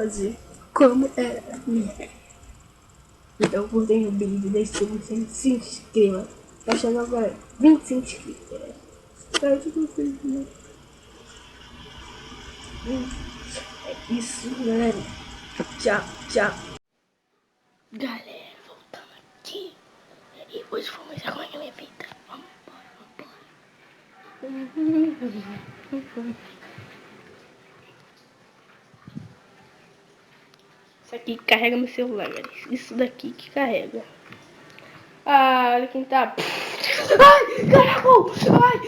fazer como era. Então curtem o vídeo, deixe você se inscreva. Tá chegando agora 25 inscritos. É isso, galera. Tchau, tchau. Galera, voltando aqui. E hoje vamos ver como é que é a minha vida. Vamos embora. Isso aqui que carrega meu celular, galera. Isso daqui que carrega. Ah, olha quem tá. Ai, caraca! Ai!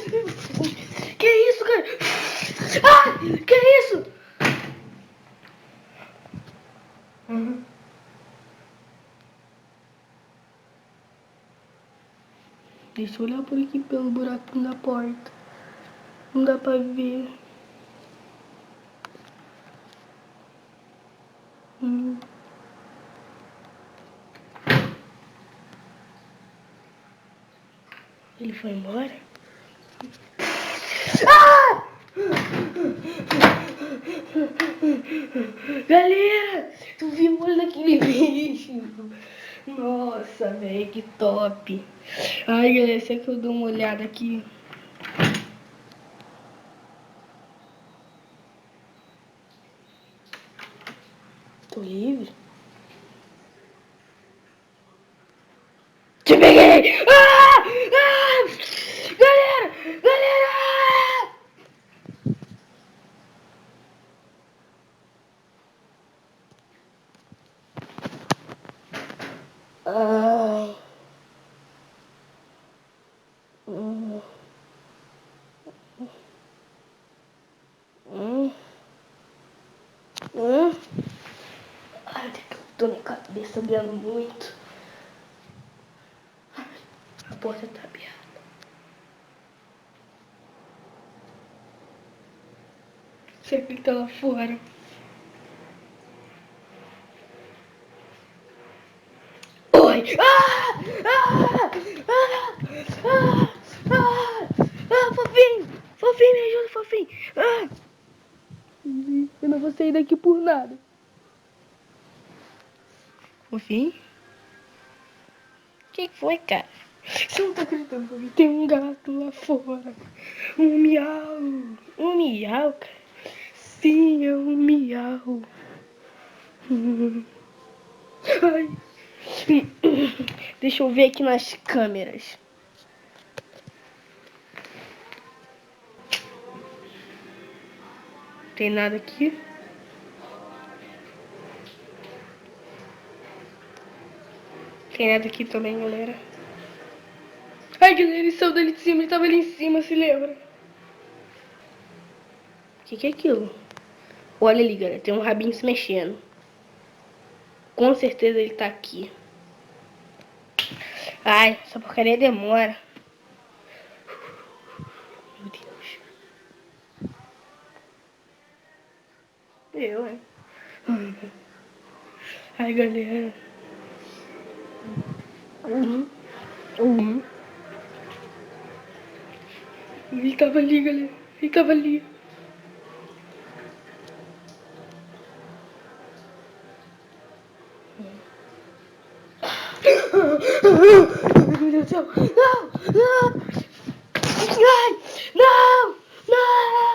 Que isso, cara? Ai, que isso? Deixa eu olhar por aqui pelo buraco da porta. Não dá pra ver. Ele foi embora? Ah! Galera, tu viu o olho daquele bicho? Nossa, velho, que top. Ai, galera, será que eu dou uma olhada aqui? Tô livre? Te peguei! Ah! Ah! Galera! Galera! Ah. Ai, tô na cabeça doendo muito. A porta tá aberta. Será que ele tá lá fora? Oi! Ah! Ah! Ah! Ah! Ah! Ah! Fofinho! Fofinho, me ajuda, fofinho! Ah! Eu não vou sair daqui por nada. Fofinho? O que foi, cara? Você não tá acreditando, fofinho? Tem um gato lá fora. Um miau. Um miau, cara. Sim, é um miau. Ai. Deixa eu ver aqui nas câmeras. Tem nada aqui? Tem nada aqui também, galera. Ai, galera, ele saiu dali de cima, ele tava ali em cima, se lembra? O que é aquilo? Olha ali, galera, tem um rabinho se mexendo. Com certeza ele tá aqui. Ai, essa porcaria demora. Meu Deus. Eu, hein? Ai, galera. Ele tava ali, galera. Ele tava ali. Meu Deus do céu. Não! Não! Ai! Não! Não!